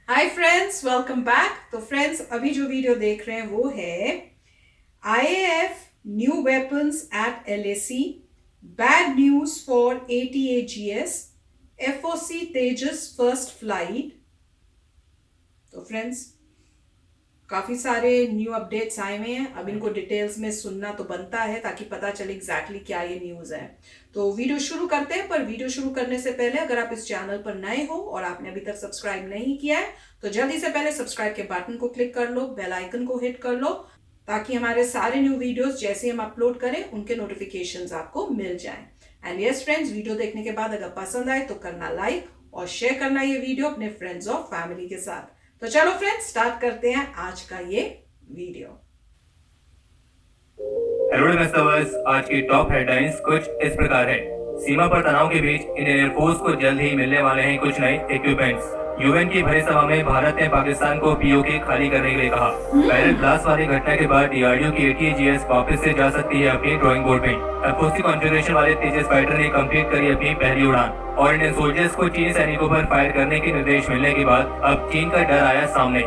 हाय friends, welcome back. तो friends, अभी जो वीडियो देख रहे हैं वो है IAF new weapons at LAC, bad news for ATAGS, FOC Tejas first flight. तो फ्रेंड्स, काफी सारे न्यू अपडेट्स आए हुए हैं। अब इनको डिटेल्स में सुनना तो बनता है ताकि पता चले एग्जैक्टली क्या ये न्यूज है। तो वीडियो शुरू करते हैं, पर वीडियो शुरू करने से पहले अगर आप इस चैनल पर नए हो और आपने अभी तक सब्सक्राइब नहीं किया है तो जल्दी से पहले सब्सक्राइब के बटन को क्लिक कर लो, बेल आइकन को हिट कर लो ताकि हमारे सारे न्यू वीडियोस जैसे हम अपलोड करें उनके नोटिफिकेशंस आपको मिल जाएं। एंड यस फ्रेंड्स, वीडियो देखने के बाद अगर पसंद आए तो करना लाइक और शेयर करना ये वीडियो अपने फ्रेंड्स और फैमिली के साथ। तो चलो फ्रेंड्स, स्टार्ट करते हैं आज का ये वीडियो। हेलो इन्वेस्टर्स, आज की टॉप हेडलाइंस कुछ इस प्रकार है। सीमा पर तनाव के बीच इंडियन एयरफोर्स को जल्द ही मिलने वाले हैं कुछ नए इक्विपमेंट्स। यूएन की भरी सभा में भारत ने पाकिस्तान को पीओके खाली करने के लिए कहा। पैरेट ब्लास्ट वाली घटना के बाद डीआरडीओ की ATAGS वापस से जा सकती है अपनी ड्राइंग बोर्ड में। FOC कॉन्फ़िगरेशन वाले तेजस फाइटर ने कंप्लीट करी अपनी पहली उड़ान और इंडियन सोल्जर्स को चीनी सैनिकों पर फायर करने के निर्देश मिलने के बाद अब चीन का डर आया सामने।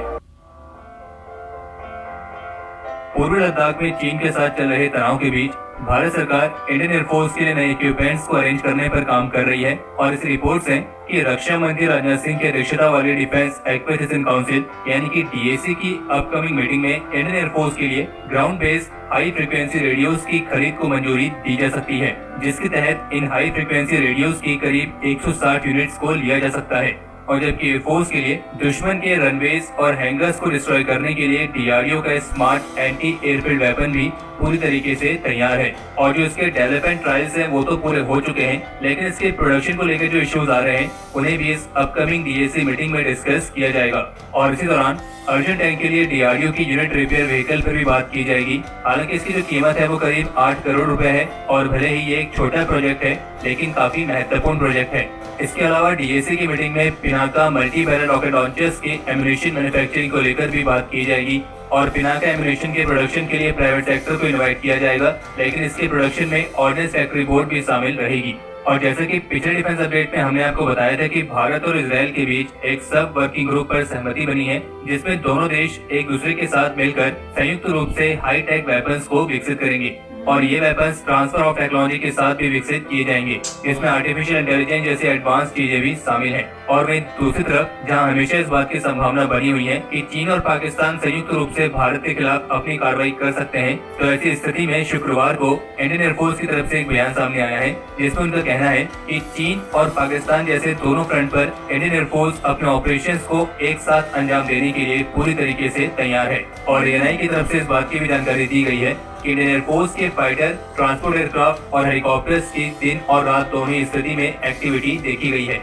पूर्वी लद्दाख में चीन के साथ चल रहे तनाव के बीच भारत सरकार इंडियन एयरफोर्स के लिए नए इक्विपमेंट्स को अरेंज करने पर काम कर रही है और इस रिपोर्ट है कि रक्षा मंत्री राजनाथ सिंह की अध्यक्षता वाली डिफेंस एक्विजिशन काउंसिल यानी कि DAC की अपकमिंग मीटिंग में इंडियन एयरफोर्स के लिए ground based high frequency radios की खरीद को मंजूरी दी जा सकती है, जिसके तहत इन हाई फ्रीक्वेंसी रेडियोस की करीब 160 यूनिट्स को लिया जा सकता है। और जबकि एयरफोर्स के लिए दुश्मन के रनवेज और हैंगर्स को डिस्ट्रॉय करने के लिए DRDO का स्मार्ट एंटी एयरफील्ड वेपन भी पूरी तरीके से तैयार है। और जो इसके डेवलपमेंट ट्रायल्स हैं वो तो पूरे हो चुके हैं, लेकिन इसके प्रोडक्शन को लेकर जो इश्यूज आ रहे हैं उन्हें भी इस अपकमिंग DAC मीटिंग में डिस्कस किया जाएगा। और इसी दौरान अर्जन टैंक के लिए DRDO की यूनिट रिपेयर व्हीकल पर भी बात की जाएगी। हालांकि इसकी जो कीमत है वो करीब 8 करोड़ रुपए है और भले ही ये एक छोटा प्रोजेक्ट है लेकिन काफी महत्वपूर्ण प्रोजेक्ट है। इसके अलावा DAC की मीटिंग में Pinaka multi barrel rocket launchers के एम्यूनिशन मैन्युफैक्चरिंग को लेकर भी बात की जाएगी और पिनाका एम्यूनिशन के प्रोडक्शन के लिए प्राइवेट सेक्टर को इनवाइट किया जाएगा, लेकिन इसके प्रोडक्शन में ऑर्डिनेंस फैक्ट्री बोर्ड भी शामिल रहेगी। और जैसे कि पिछले डिफेंस अपडेट में हमने आपको बताया था कि भारत और इजराइल के बीच एक सब वर्किंग ग्रुप पर सहमति बनी है, जिसमें दोनों देश एक दूसरे के साथ मिलकर संयुक्त रूप से हाई टेक वेपन्स को विकसित करेंगे और ये वेपन्स ट्रांसफर ऑफ टेक्नोलॉजी के साथ भी विकसित किए जाएंगे, जिसमें आर्टिफिशियल इंटेलिजेंस जैसे एडवांस चीजें भी शामिल हैं। और वहीं दूसरी तरफ जहां हमेशा इस बात की संभावना बनी हुई है कि चीन और पाकिस्तान संयुक्त रूप से भारत के खिलाफ अपनी कार्रवाई कर सकते हैं, तो ऐसी स्थिति में शुक्रवार को इंडियन एयरफोर्स की तरफ से एक बयान सामने आया है जिसमें उनका कहना है कि चीन और पाकिस्तान जैसे दोनों फ्रंट पर इंडियन एयरफोर्स अपने ऑपरेशंस को एक साथ अंजाम देने के लिए पूरी तरीके से तैयार है। और ANI की तरफ से इस बात की भी जानकारी दी गई है कि इंडियन एयरफोर्स के फाइटर, ट्रांसपोर्ट एयरक्राफ्ट और हेलीकॉप्टर्स की दिन और रात दोनों ही स्थिति में एक्टिविटी देखी गई है।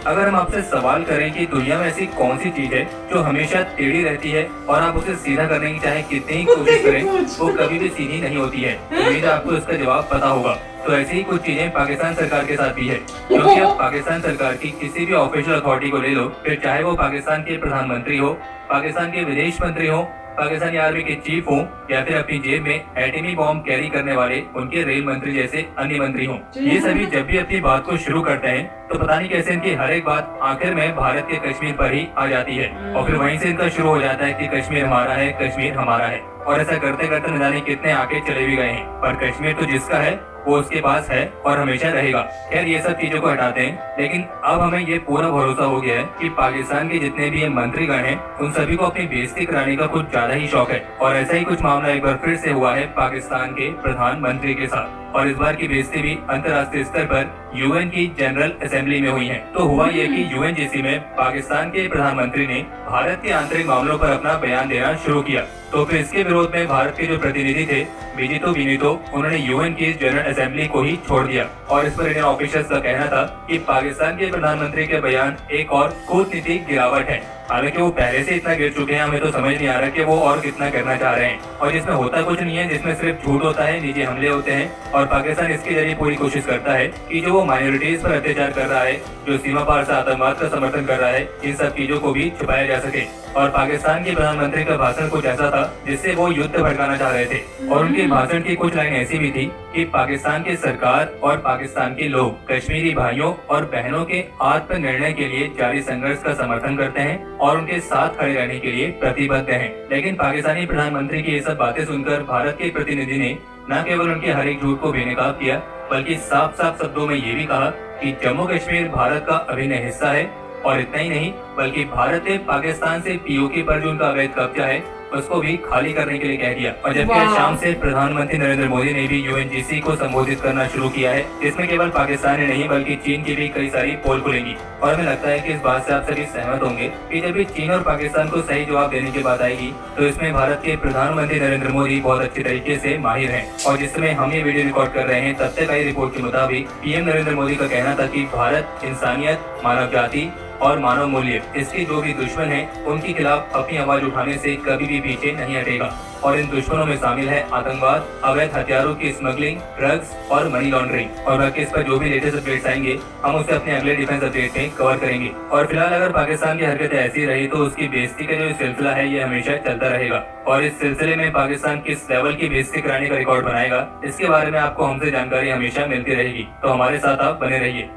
अगर हम आपसे सवाल करें कि दुनिया में ऐसी कौन सी चीज है जो हमेशा टेढ़ी रहती है और आप उसे सीधा करने की चाहे कितनी ही कोशिश करें वो कभी भी सीधी नहीं होती है, उम्मीद है आपको इसका जवाब पता होगा। तो ऐसी ही कुछ चीजें पाकिस्तान सरकार के साथ भी है, क्योंकि अब पाकिस्तान सरकार की किसी भी ऑफिशियल अथॉरिटी को ले लो, फिर चाहे वो पाकिस्तान के प्रधानमंत्री हो, पाकिस्तान के विदेश मंत्री हो, पाकिस्तानी आर्मी के चीफ हो या फिर अपनी जेब में एटमी बॉम्ब कैरी करने वाले उनके रेल मंत्री जैसे अन्य मंत्री हो, ये सभी जब भी अपनी बात को शुरू करते हैं तो पता नहीं कैसे इनकी हर एक बात आखिर में भारत के कश्मीर पर ही आ जाती है और फिर वहीं से इनका शुरू हो जाता है कि कश्मीर हमारा है, कश्मीर हमारा है। और ऐसा करते करते न जाने कितने आगे चले भी गए हैं, पर कश्मीर तो जिसका है वो उसके पास है और हमेशा रहेगा। खैर, ये सब चीजों को हटाते हैं, लेकिन अब हमें ये पूरा भरोसा हो गया है कि पाकिस्तान के जितने भी मंत्रीगण हैं उन सभी को अपनी बेइज्जती कराने का कुछ ज्यादा ही शौक है। और ऐसा ही कुछ मामला एक बार फिर से हुआ है पाकिस्तान के प्रधानमंत्री के साथ, और इस बार की बेइज्जती भी अंतर्राष्ट्रीय स्तर पर UN की जनरल असेंबली में हुई है। तो हुआ ये कि UNGC में पाकिस्तान के प्रधानमंत्री ने भारत के आंतरिक मामलों पर अपना बयान देना शुरू किया, तो फिर इसके विरोध में भारत के जो प्रतिनिधि थे विजितो विनीतो, उन्होंने UN की जनरल असेंबली को ही छोड़ दिया। और इस पर इंडियन ऑफिशियल्स का कहना था कि पाकिस्तान के प्रधानमंत्री के बयान एक और कूटनीतिक गिरावट है। हालांकि वो पहले से इतना गिर चुके हैं, हमें तो समझ नहीं आ रहा कि वो और कितना करना चाह रहे हैं। और जिसमें होता कुछ नहीं है, जिसमें सिर्फ झूठ होता है, निजी हमले होते हैं और पाकिस्तान इसके जरिए पूरी कोशिश करता है कि जो वो माइनॉरिटीज पर अत्याचार कर रहा है, जो सीमा पार से आतंकवाद का समर्थन कर रहा है, इन सब चीजों को भी छुपाया जा सके। और पाकिस्तान के प्रधानमंत्री का भाषण कुछ ऐसा था था जिससे वो युद्ध भड़काना चाह रहे थे। और उनके भाषण की कुछ लाइन ऐसी भी थी कि पाकिस्तान की सरकार और पाकिस्तान के लोग कश्मीरी भाइयों और बहनों के आत्मनिर्णय के लिए जारी संघर्ष का समर्थन करते हैं और उनके साथ खड़े रहने के लिए प्रतिबद्ध हैं। लेकिन पाकिस्तानी प्रधानमंत्री की ये सब बातें सुनकर भारत के प्रतिनिधि ने न केवल उनके हर एक झूठ को बेनकाब किया, बल्कि साफ साफ शब्दों में ये भी कहा कि जम्मू कश्मीर भारत का अभिन्न हिस्सा है। और इतना ही नहीं, बल्कि भारत ने पाकिस्तान से पीओके पर जो उनका अवैध कब्जा है उसको भी खाली करने के लिए कह दिया। और जबकि आज शाम से प्रधानमंत्री नरेंद्र मोदी ने भी यूएनजीसी को संबोधित करना शुरू किया है, इसमें केवल पाकिस्तान ही नहीं बल्कि चीन की भी कई सारी पोल खुलेंगी। और हमें लगता है कि इस बात से आप सभी सहमत होंगे कि जब भी चीन और पाकिस्तान को सही जवाब देने की बात आएगी तो इसमें भारत के प्रधानमंत्री नरेंद्र मोदी बहुत अच्छे तरीके से माहिर हैं। और जिस समय हम ये वीडियो रिकॉर्ड कर रहे हैं तब तक आई रिपोर्ट के मुताबिक पीएम नरेंद्र मोदी का कहना था कि भारत इंसानियत, मानव जाति और मानव मूल्य, इसके जो भी दुश्मन हैं उनके खिलाफ अपनी आवाज उठाने से कभी भी पीछे नहीं हटेगा। और इन दुश्मनों में शामिल है आतंकवाद, अवैध हथियारों की स्मगलिंग, ड्रग्स और मनी लॉन्ड्रिंग। और बाकी इस पर जो भी लेटेस्ट अपडेट्स आएंगे हम उसे अपने अगले डिफेंस अपडेट में कवर करेंगे। और फिलहाल अगर पाकिस्तान की हरकत ऐसी रही तो उसकी बेइज्जती का जो सिलसिला है ये हमेशा चलता रहेगा। और इस सिलसिले में पाकिस्तान किस लेवल की बेइज्जती कराने का रिकॉर्ड बनाएगा, इसके बारे में आपको हमसे जानकारी हमेशा मिलती रहेगी। तो हमारे साथ आप बने रहिए।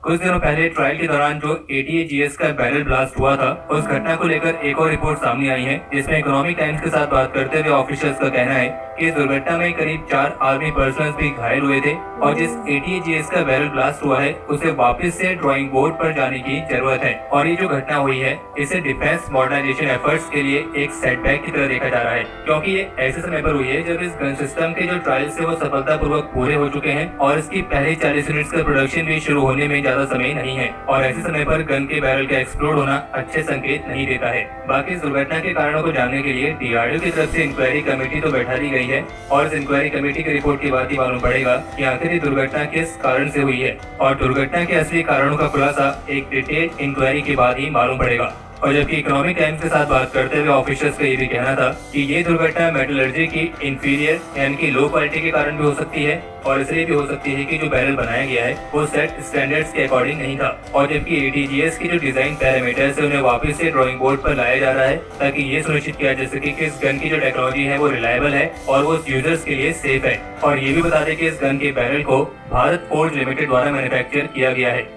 कुछ दिनों पहले ट्रायल के दौरान जो ATAGS का बैरल ब्लास्ट हुआ था, उस घटना को लेकर एक और रिपोर्ट सामने आई है, जिसमें इकोनॉमिक टाइम्स के साथ बात करते हुए ऑफिशियल्स का कहना है कि इस दुर्घटना में करीब 4 आर्मी पर्सनल भी घायल हुए थे। और जिस ATAGS का बैरल ब्लास्ट हुआ है उसे वापस से ड्राइंग बोर्ड पर जाने की जरूरत है। और ये जो घटना हुई है इसे डिफेंस मॉडर्नाइजेशन एफर्ट्स के लिए एक सेटबैक की तरह देखा जा रहा है, क्योंकि ये ऐसे समय पर हुई है जब इस गन सिस्टम के जो ट्रायल्स है वो सफलतापूर्वक पूरे हो चुके हैं और इसकी पहले 40 यूनिट्स का प्रोडक्शन भी शुरू होने में ज्यादा समय नहीं है। और ऐसे समय पर गन के बैरल का एक्सप्लोड होना अच्छे संकेत नहीं देता है। बाकी इस दुर्घटना के कारणों को जानने के लिए DRDO की तरफ से इंक्वायरी कमेटी तो बैठा दी गई है और इस इंक्वायरी कमेटी की रिपोर्ट के बाद ही मालूम पड़ेगा कि आखिर ये दुर्घटना किस कारण से हुई है। और दुर्घटना के असली कारणों का खुलासा एक डिटेल्ड इंक्वायरी के बाद ही मालूम पड़ेगा। और जबकि इकोनॉमिक टाइम्स के साथ बात करते हुए ऑफिशियल्स का ये भी कहना था कि ये दुर्घटना मेटलर्जी की इंफीरियर यानी कि लो क्वालिटी के कारण भी हो सकती है और इसलिए भी हो सकती है कि जो बैरल बनाया गया है वो सेट स्टैंडर्ड्स के अकॉर्डिंग नहीं था। और जबकि ATAGS की जो डिजाइन पैरामीटर्स है उन्हें वापस से ड्राइंग बोर्ड पर लाया जा रहा है ताकि ये सुनिश्चित किया जा सके कि इस गन की जो टेक्नोलॉजी है वो रिलायबल है और वो यूजर्स के लिए सेफ है। और ये भी बता दें कि इस गन के बैरल को भारत फोर्ज लिमिटेड द्वारा मैन्युफैक्चर किया गया है।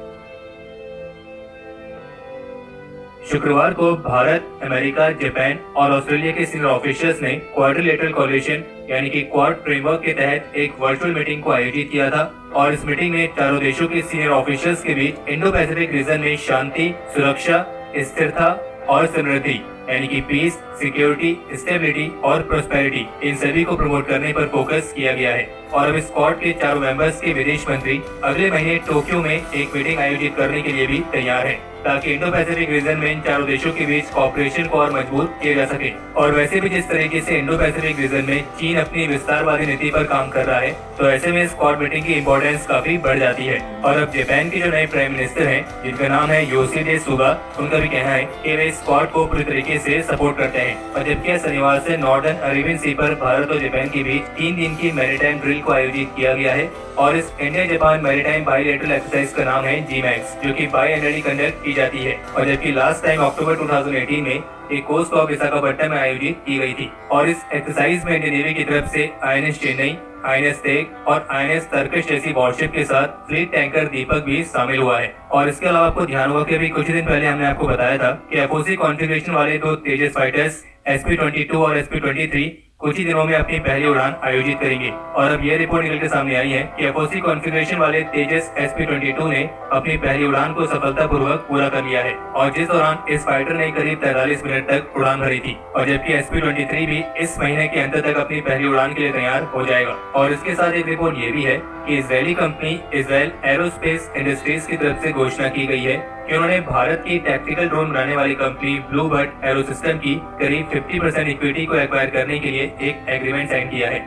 शुक्रवार को भारत, अमेरिका, जापान और ऑस्ट्रेलिया के सीनियर ऑफिशियल्स ने क्वाड्रिलेटरल कोalition यानी कि क्वाड फ्रेमवर्क के तहत एक वर्चुअल मीटिंग को आयोजित किया था। और इस मीटिंग में चारों देशों के सीनियर ऑफिशियल्स के बीच इंडो पैसिफिक रीजन में शांति, सुरक्षा, स्थिरता और समृद्धि यानी कि पीस, सिक्योरिटी, स्टेबिलिटी और प्रोस्पेरिटी, इन सभी को प्रमोट करने पर फोकस किया गया है। और अब स्क्वाड के चारों मेंबर्स के विदेश मंत्री अगले महीने टोक्यो में एक मीटिंग आयोजित करने के लिए भी तैयार है ताकि इंडो पैसिफिक रीजन में इन चारों देशों के बीच कॉपरेशन को और मजबूत किया जा सके। और वैसे भी जिस तरीके से इंडो पैसिफिक रीजन में चीन अपनी विस्तारवादी नीति पर काम कर रहा है तो ऐसे में स्क्वाड मीटिंग की इम्पोर्टेंस काफी बढ़ जाती है। और अब जापान के जो नए प्राइम मिनिस्टर हैं जिनका नाम है योशिहिदे सुगा, उनका भी कहना है कि वे स्क्वाड को पूरी तरीके से सपोर्ट करते हैं। और जबकि शनिवार से नॉर्दर्न अरेबियन सी पर भारत और जापान के बीच 3 दिन की मैरीटाइम ड्रिल को आयोजित किया गया है। और इस India Japan maritime bilateral exercise का नाम है GMAX, जो कि बाइएनुअली कंडक्ट की जाती है। और जबकि लास्ट टाइम अक्टूबर 2018 में एक कोस्ट ऑफ विशाखापट्टनम में आयोजित की गई थी। और इस एक्सरसाइज में इंडियन नेवी की तरफ से INS चेन्नई, INS तेग और INS तर्कश जैसी वॉरशिप के साथ फ्लीट टैंकर दीपक भी शामिल हुआ है। और इसके अलावा आपको ध्यान होगा कि अभी कुछ दिन पहले हमने आपको बताया था कि FOC कॉन्फ़िगरेशन वाले 2 तेजस फाइटर्स SP-22 और SP-23 कुछ ही दिनों में अपनी पहली उड़ान आयोजित करेंगे। और अब यह रिपोर्ट निकल के सामने आई है कि FOC कॉन्फ़िगरेशन वाले तेजस SP-22 ने अपनी पहली उड़ान को सफलतापूर्वक पूरा कर लिया है और जिस दौरान इस फाइटर ने करीब 43 मिनट तक उड़ान भरी थी। और जबकि SP-23 भी इस महीने के अंत तक अपनी पहली उड़ान के लिए तैयार हो जाएगा। और इसके साथ एक रिपोर्ट ये भी है कि Israeli company Israel aerospace industries की तरफ से घोषणा की गई है कि उन्होंने भारत की टैक्टिकल ड्रोन बनाने वाली कंपनी ब्लूबर्ड एरोसिस्टम की करीब 50% इक्विटी को एक्वायर करने के लिए एक एग्रीमेंट साइन किया है।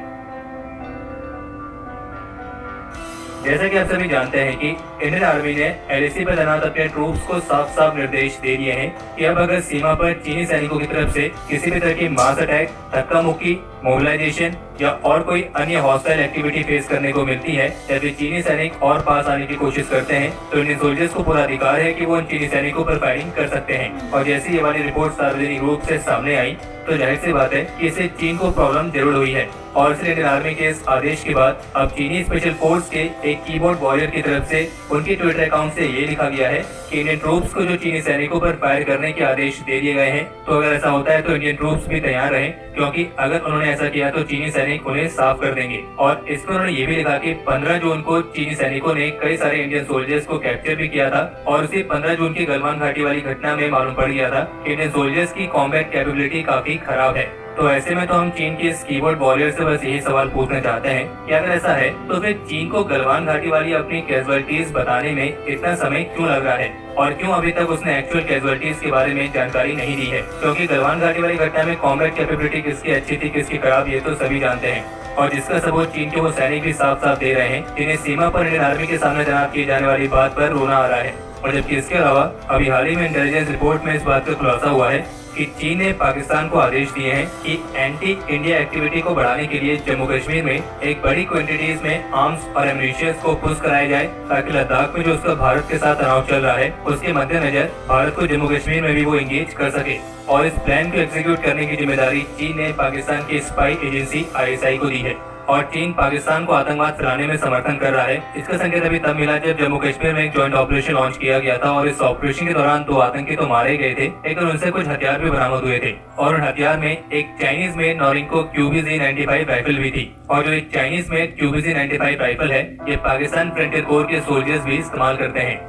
जैसा कि आप सभी जानते हैं कि इंडियन आर्मी ने LAC पर तैनात अपने ट्रूप्स को साफ साफ निर्देश दे दिए हैं कि अब अगर सीमा पर चीनी सैनिकों की तरफ से किसी भी तरह की मास अटैक, धक्का मुक्की मोबिलाइजेशन या और कोई अन्य हॉस्टाइल एक्टिविटी फेस करने को मिलती है या फिर चीनी सैनिक और पास आने की कोशिश करते हैं तो इंडियन सोल्जर्स को पूरा अधिकार है कि वो उन चीनी सैनिकों पर फायरिंग कर सकते हैं। और जैसे ये वाली रिपोर्ट सार्वजनिक रूप से सामने आई तो जाहिर सी बात है कि इससे चीन को प्रॉब्लम जरूर हुई है। और इसलिए इंडियन आर्मी के इस आदेश के बाद अब चीनी स्पेशल फोर्स के एक कीबोर्ड वॉरियर की तरफ से उनके ट्विटर अकाउंट से ये लिखा गया है कि इंडियन ट्रूप्स को जो चीनी सैनिकों पर फायर करने के आदेश दे दिए गए हैं, तो अगर ऐसा होता है तो इंडियन ट्रूप्स भी तैयार रहें, क्योंकि अगर उन्होंने ऐसा किया तो चीनी सैनिक उन्हें साफ कर देंगे। और इसमें उन्होंने ये भी लिखा कि 15 जून को चीनी सैनिकों ने कई सारे इंडियन सोल्जर्स को कैप्चर भी किया था और उसी 15 जून की गलवान घाटी वाली घटना में मालूम पड़ गया था कि इंडियन सोल्जर्स की कॉम्बैट कैपेबिलिटी काफी खराब है। तो ऐसे में तो हम चीन के इस कीबोर्ड वॉरियर से बस यही सवाल पूछना चाहते हैं कि अगर ऐसा है तो फिर चीन को गलवान घाटी वाली अपनी कैजुअलिटीज बताने में इतना समय क्यों लग रहा है और क्यों अभी तक उसने एक्चुअल कैजुअलिटीज के बारे में जानकारी नहीं दी है, क्योंकि गलवान घाटी वाली घटना में कॉम्बैट कैपेबिलिटी किसकी अच्छी थी किसकी खराब ये तो सभी जानते हैं। और जिसका सबूत चीन के वो सैनिक भी साफ साफ दे रहे हैं जिन्हें सीमा पर इंडियन आर्मी के सामने तैनात किए जाने वाली बात पर रोना आ रहा है। और जबकि इसके अलावा अभी हाल ही में इंटेलिजेंस रिपोर्ट में इस बात का खुलासा हुआ है कि चीन ने पाकिस्तान को आदेश दिए हैं कि एंटी इंडिया एक्टिविटी को बढ़ाने के लिए जम्मू कश्मीर में एक बड़ी क्वांटिटीज में आर्म्स और एमुनिशंस को पुश कराया जाए, ताकि लद्दाख में जो उसका भारत के साथ तनाव चल रहा है उसके मद्देनजर भारत को जम्मू कश्मीर में भी वो एंगेज कर सके। और इस प्लान को एग्जीक्यूट करने की जिम्मेदारी चीन ने पाकिस्तान की स्पाई एजेंसी ISI को दी है। और चीन पाकिस्तान को आतंकवाद फैलाने में समर्थन कर रहा है। इसका संकेत अभी तब मिला जब जम्मू कश्मीर में एक जॉइंट ऑपरेशन लॉन्च किया गया था और इस ऑपरेशन के दौरान 2 आतंकी तो मारे गए थे, लेकिन उनसे कुछ हथियार भी बरामद हुए थे। और उन हथियार में एक Chinese made Norinco QBZ-95 rifle भी थी। और जो एक चाइनीज मेड QBZ-95 राइफल है ये पाकिस्तान फ्रंटियर कोर के सोल्जर्स भी इस्तेमाल करते हैं।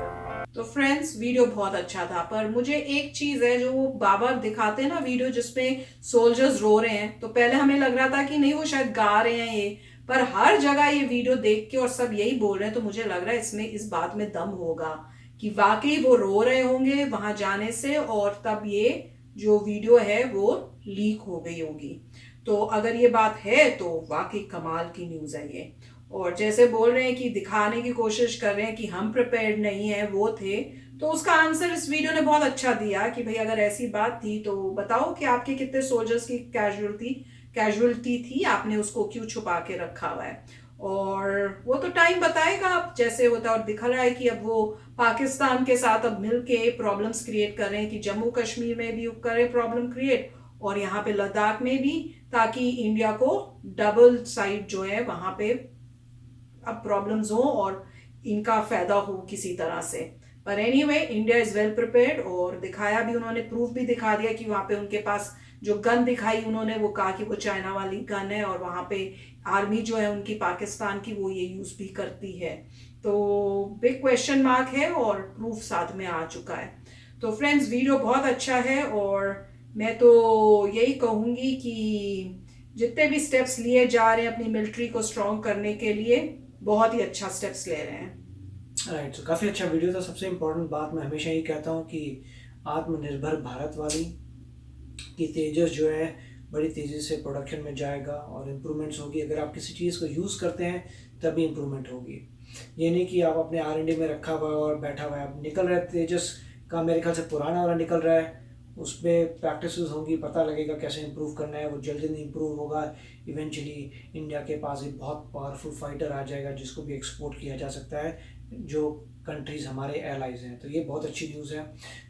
तो फ्रेंड्स वीडियो बहुत अच्छा था, पर मुझे एक चीज है जो वो बार दिखाते हैं ना वीडियो जिसमें सोल्जर्स रो रहे हैं, तो पहले हमें लग रहा था कि नहीं वो शायद गा रहे हैं ये, पर हर जगह ये वीडियो देख के और सब यही बोल रहे हैं तो मुझे लग रहा है इसमें इस बात में दम होगा कि वाकई वो रो रहे होंगे वहां जाने से और तब ये जो वीडियो है वो लीक हो गई होगी। तो अगर ये बात है तो वाकई कमाल की न्यूज़ है ये। और जैसे बोल रहे हैं कि दिखाने की कोशिश कर रहे हैं कि हम प्रिपेयर्ड नहीं है वो थे, तो उसका आंसर इस वीडियो ने बहुत अच्छा दिया कि भाई अगर ऐसी बात थी तो बताओ कि आपके कितने सोल्जर्स की कैजुअलिटी थी, आपने उसको क्यों छुपा के रखा हुआ है। और वो तो टाइम बताएगा अब जैसे होता है। और दिखा रहा है कि अब वो पाकिस्तान के साथ अब मिलके प्रॉब्लम्स क्रिएट कर रहे हैं कि जम्मू कश्मीर में भी करे प्रॉब्लम क्रिएट और यहाँ पे लद्दाख में भी, ताकि इंडिया को डबल साइड जो है वहां पे अब प्रॉब्लम्स हो और इनका फायदा हो किसी तरह से। पर anyway India is well prepared और दिखाया भी उन्होंने, प्रूफ भी दिखा दिया कि वहां पे उनके पास जो गन दिखाई उन्होंने वो कहा कि वो चाइना वाली गन है और वहां पे आर्मी जो है उनकी पाकिस्तान की वो ये यूज भी करती है। तो बिग क्वेश्चन मार्क है और प्रूफ साथ में आ चुका है। तो फ्रेंड्स वीडियो बहुत अच्छा है और मैं तो यही कहूंगी कि जितने भी स्टेप्स लिए जा रहे हैं अपनी मिलिट्री को स्ट्रॉन्ग करने के लिए बहुत ही अच्छा स्टेप्स ले रहे हैं। राइट, तो काफ़ी अच्छा वीडियो था। सबसे इम्पोर्टेंट बात मैं हमेशा ये कहता हूँ कि आत्मनिर्भर भारत वाली कि तेजस जो है बड़ी तेज़ी से प्रोडक्शन में जाएगा और इम्प्रूवमेंट्स होगी। अगर आप किसी चीज़ को यूज़ करते हैं तभी इम्प्रूवमेंट होगी। ये नहीं कि आप अपने R&D में रखा हुआ है और बैठा हुआ है। अब निकल रहा है तेजस का, मेरे ख्याल से पुराना वाला निकल रहा है, उस पर प्रैक्टिस होंगी, पता लगेगा कैसे इम्प्रूव करना है। वो जल्दी नहीं इम्प्रूव होगा, इवेंचुअली इंडिया के पास एक बहुत पावरफुल फाइटर आ जाएगा जिसको भी एक्सपोर्ट किया जा सकता है, जो कंट्रीज़ हमारे एलाइज हैं। तो ये बहुत अच्छी न्यूज़ है।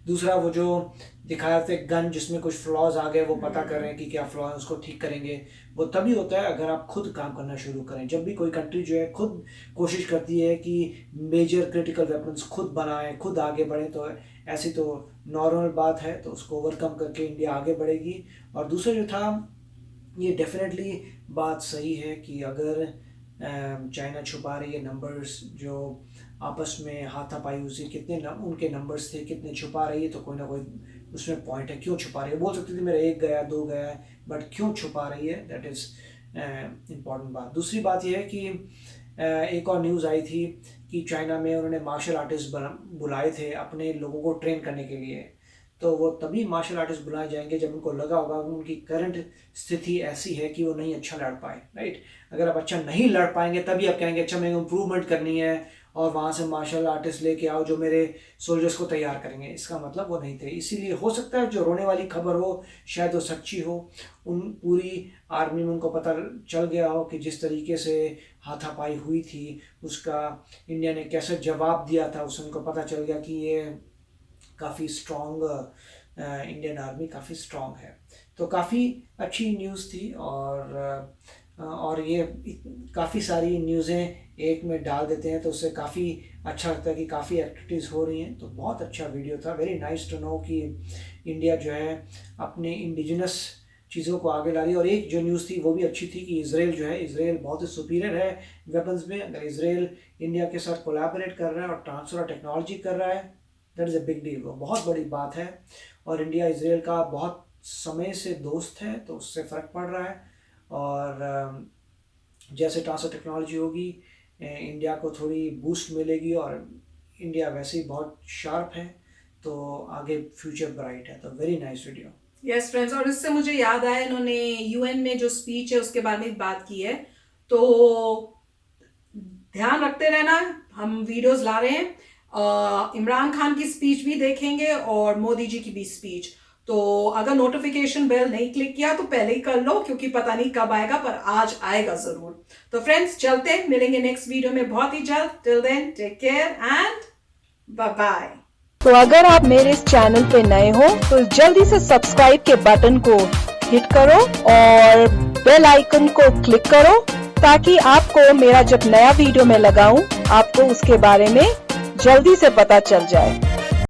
दूसरा, वो जो दिखाया थे गन जिसमें कुछ फ्लॉज आ गए, वो पता कर रहे हैं कि क्या फ्लॉ है, उसको ठीक करेंगे। वो तभी होता है अगर आप खुद काम करना शुरू करें। जब भी कोई कंट्री जो है खुद कोशिश करती है कि मेजर क्रिटिकल वेपन्स खुद बनाएं, खुद आगे बढ़ें, तो ऐसी तो नॉर्मल बात है, तो उसको ओवरकम करके इंडिया आगे बढ़ेगी। और दूसरा जो था, ये डेफिनेटली बात सही है कि अगर चाइना छुपा रही है नंबर्स, जो आपस में हाथापाई उसी कितने उनके नंबर्स थे, कितने छुपा रही है, तो कोई ना कोई उसमें पॉइंट है। क्यों छुपा रही है? बोल सकती थी मेरा 1 गया 2 गया, बट क्यों छुपा रही है, दैट इज़ इम्पॉर्टेंट बात। दूसरी बात यह है कि एक और न्यूज़ आई थी कि चाइना में उन्होंने मार्शल आर्टिस्ट बुलाए थे अपने लोगों को ट्रेन करने के लिए। तो वो तभी मार्शल आर्टिस्ट बुलाए जाएंगे जब उनको लगा होगा कि उनकी करंट स्थिति ऐसी है कि वो नहीं अच्छा लड़ पाए। राइट, अगर आप अच्छा नहीं लड़ पाएंगे तभी आप कहेंगे अच्छा मेरे को इम्प्रूवमेंट करनी है और वहाँ से मार्शल आर्टिस्ट लेके आओ जो मेरे सोल्जर्स को तैयार करेंगे, इसका मतलब वो नहीं थे। इसीलिए हो सकता है जो रोने वाली खबर हो शायद वो सच्ची हो। उन पूरी आर्मी में उनको पता चल गया हो कि जिस तरीके से हाथापाई हुई थी उसका इंडिया ने कैसे जवाब दिया था, उससे उनको पता चल गया कि ये काफ़ी स्ट्रॉन्ग इंडियन आर्मी काफ़ी स्ट्रॉन्ग है। तो काफ़ी अच्छी न्यूज़ थी और ये काफ़ी सारी न्यूज़ें एक में डाल देते हैं तो उससे काफ़ी अच्छा लगता है कि काफ़ी एक्टिविटीज़ हो रही हैं। तो बहुत अच्छा वीडियो था, वेरी नाइस टू नो कि इंडिया जो है अपने इंडिजिनस चीज़ों को आगे ला रही है। और एक जो न्यूज़ थी वो भी अच्छी थी कि इजराइल जो है, इजराइल बहुत ही सुपीरियर है वेपन्स में। अगर इजराइल इंडिया के साथ कोलैबोरेट कर रहा है और ट्रांसफर ऑफ टेक्नोलॉजी कर रहा है, that is a big deal, वो बहुत बड़ी बात है। और इंडिया इजराइल का बहुत समय से दोस्त है तो उससे फ़र्क पड़ रहा है। और जैसे ट्रांसफर टेक्नोलॉजी होगी इंडिया को थोड़ी बूस्ट मिलेगी और इंडिया वैसे ही बहुत शार्प है तो आगे फ्यूचर ब्राइट है। तो very nice video. Yes friends, और इससे मुझे याद आया इन्होंने यूएन में जो स्पीच है उसके बारे में बात की है, तो ध्यान रखते रहना, हम वीडियोस ला रहे हैं। इमरान खान की स्पीच भी देखेंगे और मोदी जी की भी स्पीच। तो अगर नोटिफिकेशन बेल नहीं क्लिक किया तो पहले ही कर लो, क्योंकि पता नहीं कब आएगा, पर आज आएगा जरूर। तो फ्रेंड्स चलते हैं, मिलेंगे नेक्स्ट वीडियो में बहुत ही जल्द। Till then take care and bye bye. तो अगर आप मेरे इस चैनल पे नए हो तो जल्दी से सब्सक्राइब के बटन को हिट करो और बेल आइकन को क्लिक करो ताकि आपको मेरा जब नया वीडियो मैं लगाऊं आपको उसके बारे में जल्दी से पता चल जाए।